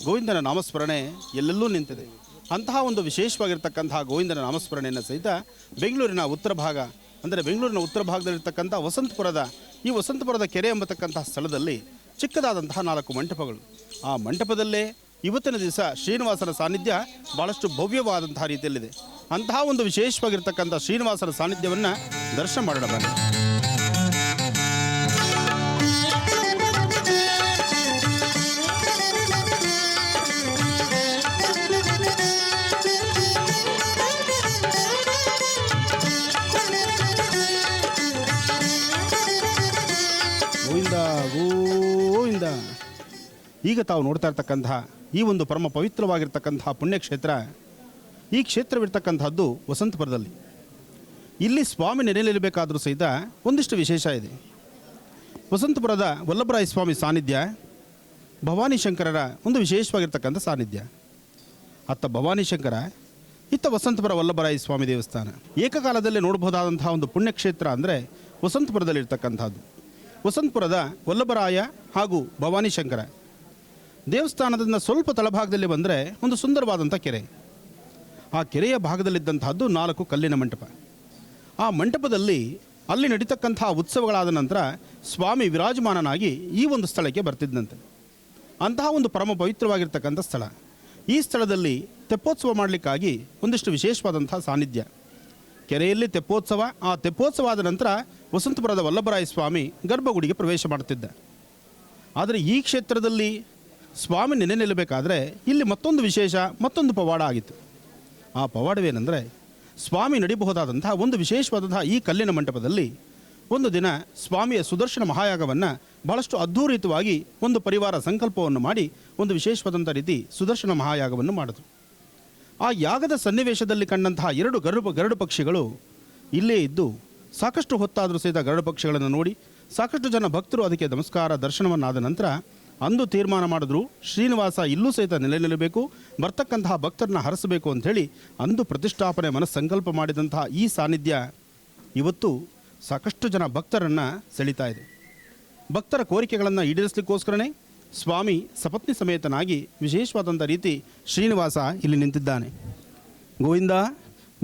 ಗೋವಿಂದನ ನಾಮಸ್ಮರಣೆ ಎಲ್ಲೆಲ್ಲೂ ನಿಂತಿದೆ. ಅಂತಹ ಒಂದು ವಿಶೇಷವಾಗಿರ್ತಕ್ಕಂತಹ ಗೋವಿಂದನ ನಾಮಸ್ಮರಣೆಯನ್ನು ಸಹಿತ ಬೆಂಗಳೂರಿನ ಉತ್ತರ ಭಾಗ, ಅಂದರೆ ಬೆಂಗಳೂರಿನ ಉತ್ತರ ಭಾಗದಲ್ಲಿರ್ತಕ್ಕಂಥ ಈ ವಸಂತಪುರದ ಕೆರೆ ಎಂಬತಕ್ಕಂತಹ ಸ್ಥಳದಲ್ಲಿ ಚಿಕ್ಕದಾದಂತಹ 4 ಮಂಟಪಗಳು. ಆ ಮಂಟಪದಲ್ಲೇ ಇವತ್ತಿನ ದಿವಸ ಶ್ರೀನಿವಾಸನ ಸಾನ್ನಿಧ್ಯ ಭಾಳಷ್ಟು ಭವ್ಯವಾದಂತಹ ರೀತಿಯಲ್ಲಿದೆ. ಅಂತಹ ಒಂದು ವಿಶೇಷವಾಗಿರ್ತಕ್ಕಂಥ ಶ್ರೀನಿವಾಸನ ಸಾನ್ನಿಧ್ಯವನ್ನು ದರ್ಶನ ಮಾಡೋಣ ಬನ್ನಿ. ಗೋವಿಂದ. ಈಗ ತಾವು ನೋಡ್ತಾ ಇರ್ತಕ್ಕಂತಹ ಈ ಒಂದು ಪರಮ ಪವಿತ್ರವಾಗಿರ್ತಕ್ಕಂತಹ ಪುಣ್ಯಕ್ಷೇತ್ರ, ಈ ಕ್ಷೇತ್ರವಿರ್ತಕ್ಕಂಥದ್ದು ವಸಂತಪುರದಲ್ಲಿ. ಇಲ್ಲಿ ಸ್ವಾಮಿ ನೆಲೆನಿಲ್ಲಬೇಕಾದರೂ ಸಹಿತ ಒಂದಿಷ್ಟು ವಿಶೇಷ ಇದೆ. ವಸಂತಪುರದ ವಲ್ಲಭರಾಯ ಸ್ವಾಮಿ ಸಾನ್ನಿಧ್ಯ ಭವಾನಿ ಶಂಕರರ ಒಂದು ವಿಶೇಷವಾಗಿರ್ತಕ್ಕಂಥ ಸಾನ್ನಿಧ್ಯ. ಅತ್ತ ಭವಾನಿ ಶಂಕರ, ಇತ್ತ ವಸಂತಪುರ ವಲ್ಲಭರಾಯ ಸ್ವಾಮಿ ದೇವಸ್ಥಾನ. ಏಕಕಾಲದಲ್ಲಿ ನೋಡಬಹುದಾದಂತಹ ಒಂದು ಪುಣ್ಯಕ್ಷೇತ್ರ ಅಂದರೆ ವಸಂತಪುರದಲ್ಲಿರ್ತಕ್ಕಂಥದ್ದು. ವಸಂತಪುರದ ವಲ್ಲಭರಾಯ ಹಾಗೂ ಭವಾನಿ ಶಂಕರ ದೇವಸ್ಥಾನದಿಂದ ಸ್ವಲ್ಪ ತಳಭಾಗದಲ್ಲಿ ಬಂದರೆ ಒಂದು ಸುಂದರವಾದಂಥ ಕೆರೆ. ಆ ಕೆರೆಯ ಭಾಗದಲ್ಲಿದ್ದಂತಹದ್ದು 4 ಕಲ್ಲಿನ ಮಂಟಪ. ಆ ಮಂಟಪದಲ್ಲಿ ಅಲ್ಲಿ ನಡೀತಕ್ಕಂಥ ಉತ್ಸವಗಳಾದ ನಂತರ ಸ್ವಾಮಿ ವಿರಾಜಮಾನನಾಗಿ ಈ ಒಂದು ಸ್ಥಳಕ್ಕೆ ಬರ್ತಿದ್ದಂತೆ. ಅಂತಹ ಒಂದು ಪರಮ ಪವಿತ್ರವಾಗಿರ್ತಕ್ಕಂಥ ಸ್ಥಳ. ಈ ಸ್ಥಳದಲ್ಲಿ ತೆಪ್ಪೋತ್ಸವ ಮಾಡಲಿಕ್ಕಾಗಿ ಒಂದಿಷ್ಟು ವಿಶೇಷವಾದಂಥ ಸಾನ್ನಿಧ್ಯ. ಕೆರೆಯಲ್ಲಿ ತೆಪ್ಪೋತ್ಸವ, ಆ ತೆಪ್ಪೋತ್ಸವ ಆದ ನಂತರ ವಸಂತಪುರದ ವಲ್ಲಭರಾಯ ಸ್ವಾಮಿ ಗರ್ಭಗುಡಿಗೆ ಪ್ರವೇಶ ಮಾಡುತ್ತಿದ್ದ. ಆದರೆ ಈ ಕ್ಷೇತ್ರದಲ್ಲಿ ಸ್ವಾಮಿ ನೆನೆ ನಿಲ್ಲಬೇಕಾದ್ರೆ ಇಲ್ಲಿ ಮತ್ತೊಂದು ವಿಶೇಷ, ಮತ್ತೊಂದು ಪವಾಡ ಆಗಿತ್ತು. ಆ ಪವಾಡವೇನೆಂದರೆ, ಸ್ವಾಮಿ ನಡಿಬಹುದಾದಂತಹ ಒಂದು ವಿಶೇಷವಾದಂತಹ ಈ ಕಲ್ಲಿನ ಮಂಟಪದಲ್ಲಿ ಒಂದು ದಿನ ಸ್ವಾಮಿಯ ಸುದರ್ಶನ ಮಹಾಯಾಗವನ್ನು ಭಾಳಷ್ಟು ಅದ್ಧೂರಿತವಾಗಿ ಒಂದು ಪರಿವಾರ ಸಂಕಲ್ಪವನ್ನು ಮಾಡಿ ಒಂದು ವಿಶೇಷವಾದಂಥ ರೀತಿ ಸುದರ್ಶನ ಮಹಾಯಾಗವನ್ನು ಮಾಡಿದ್ರು. ಆ ಯಾಗದ ಸನ್ನಿವೇಶದಲ್ಲಿ ಕಂಡಂತಹ 2 ಗರುಡು ಪಕ್ಷಿಗಳು ಇಲ್ಲೇ ಇದ್ದು ಸಾಕಷ್ಟು ಹೊತ್ತಾದರೂ ಸಹಿತ ಗರುಡ ಪಕ್ಷಿಗಳನ್ನು ನೋಡಿ ಸಾಕಷ್ಟು ಜನ ಭಕ್ತರು ಅದಕ್ಕೆ ನಮಸ್ಕಾರ ದರ್ಶನವನ್ನಾದ ನಂತರ ಅಂದು ತೀರ್ಮಾನ ಮಾಡಿದ್ರು, ಶ್ರೀನಿವಾಸ ಇಲ್ಲೂ ಸಹಿತ ನೆಲೆ ನಿಲ್ಲಬೇಕು, ಬರ್ತಕ್ಕಂತಹ ಭಕ್ತರನ್ನ ಹರಿಸಬೇಕು ಅಂಥೇಳಿ ಅಂದು ಪ್ರತಿಷ್ಠಾಪನೆ ಮನಸ್ಸಂಕಲ್ಪ ಮಾಡಿದಂತಹ ಈ ಸಾನ್ನಿಧ್ಯ ಇವತ್ತು ಸಾಕಷ್ಟು ಜನ ಭಕ್ತರನ್ನು ಸೆಳೀತಾ ಇದೆ. ಭಕ್ತರ ಕೋರಿಕೆಗಳನ್ನು ಈಡೇರಿಸಲಿಕ್ಕೋಸ್ಕರನೇ ಸ್ವಾಮಿ ಸಪತ್ನಿ ಸಮೇತನಾಗಿ ವಿಶೇಷವಾದಂಥ ರೀತಿ ಶ್ರೀನಿವಾಸ ಇಲ್ಲಿ ನಿಂತಿದ್ದಾನೆ. ಗೋವಿಂದ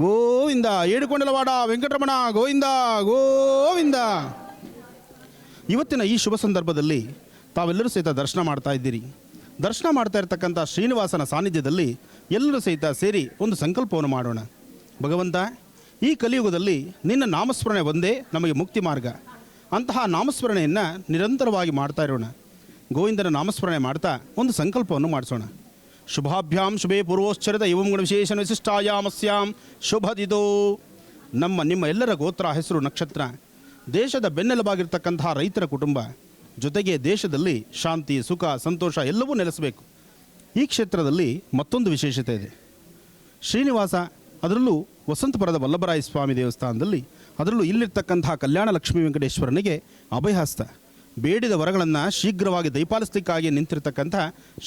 ಗೋವಿಂದ, ಏಡುಕೊಂಡಲವಾಡ ವೆಂಕಟರಮಣ ಗೋವಿಂದ ಗೋವಿಂದ. ಇವತ್ತಿನ ಈ ಶುಭ ಸಂದರ್ಭದಲ್ಲಿ ತಾವೆಲ್ಲರೂ ಸಹಿತ ದರ್ಶನ ಮಾಡ್ತಾ ಇದ್ದೀರಿ. ದರ್ಶನ ಮಾಡ್ತಾ ಇರ್ತಕ್ಕಂಥ ಶ್ರೀನಿವಾಸನ ಸಾನ್ನಿಧ್ಯದಲ್ಲಿ ಎಲ್ಲರೂ ಸಹಿತ ಸೇರಿ ಒಂದು ಸಂಕಲ್ಪವನ್ನು ಮಾಡೋಣ. ಭಗವಂತ, ಈ ಕಲಿಯುಗದಲ್ಲಿ ನಿನ್ನ ನಾಮಸ್ಮರಣೆ ಒಂದೇ ನಮಗೆ ಮುಕ್ತಿ ಮಾರ್ಗ. ಅಂತಹ ನಾಮಸ್ಮರಣೆಯನ್ನು ನಿರಂತರವಾಗಿ ಮಾಡ್ತಾ ಇರೋಣ. ಗೋವಿಂದನ ನಾಮಸ್ಮರಣೆ ಮಾಡ್ತಾ ಒಂದು ಸಂಕಲ್ಪವನ್ನು ಮಾಡಿಸೋಣ. ಶುಭಾಭ್ಯಾಂ ಶುಭೇ ಪೂರ್ವೋಶ್ಚರಿತ ಇವಂ ಗುಣ ವಿಶೇಷ ವಿಶಿಷ್ಟಾಯಾಮಸ್ಯಾಂ ಶುಭದಿದೋ. ನಿಮ್ಮ ಎಲ್ಲರ ಗೋತ್ರ, ಹೆಸರು, ನಕ್ಷತ್ರ, ದೇಶದ ಬೆನ್ನೆಲುಬಾಗಿರ್ತಕ್ಕಂತಹ ರೈತರ ಕುಟುಂಬ, ಜೊತೆಗೆ ದೇಶದಲ್ಲಿ ಶಾಂತಿ, ಸುಖ, ಸಂತೋಷ ಎಲ್ಲವೂ ನೆಲೆಸಬೇಕು. ಈ ಕ್ಷೇತ್ರದಲ್ಲಿ ಮತ್ತೊಂದು ವಿಶೇಷತೆ ಇದೆ. ಶ್ರೀನಿವಾಸ, ಅದರಲ್ಲೂ ವಸಂತಪುರದ ವಲ್ಲಭರಾಯ ಸ್ವಾಮಿ ದೇವಸ್ಥಾನದಲ್ಲಿ, ಅದರಲ್ಲೂ ಇಲ್ಲಿರ್ತಕ್ಕಂತಹ ಕಲ್ಯಾಣ ಲಕ್ಷ್ಮೀ ವೆಂಕಟೇಶ್ವರನಿಗೆ ಅಭಯಹಸ್ತ, ಬೇಡಿದ ವರಗಳನ್ನು ಶೀಘ್ರವಾಗಿ ದಯಪಾಲಿಸಲಿಕ್ಕಾಗಿ ನಿಂತಿರ್ತಕ್ಕಂಥ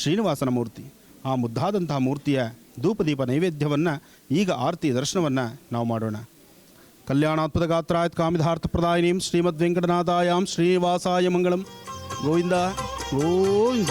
ಶ್ರೀನಿವಾಸನ ಮೂರ್ತಿ. ಆ ಮುದ್ದಾದಂತಹ ಮೂರ್ತಿಯ ಧೂಪದೀಪ ನೈವೇದ್ಯವನ್ನು ಈಗ ಆರತಿ ದರ್ಶನವನ್ನು ನಾವು ಮಾಡೋಣ. ಕಲ್ಯಾಣಾತ್ಮದ ಗಾತ್ರಾಯತ್ ಕಾಮಿಧಾರ್ಥ ಪ್ರದಾಯಿನೀಂ ಶ್ರೀಮದ್ ವೆಂಕಟನಾಥಾಯಾಂ ಶ್ರೀನಿವಾಸಾಯ ಮಂಗಳಂ. ಗೋವಿಂದ ಗೋವಿಂದ.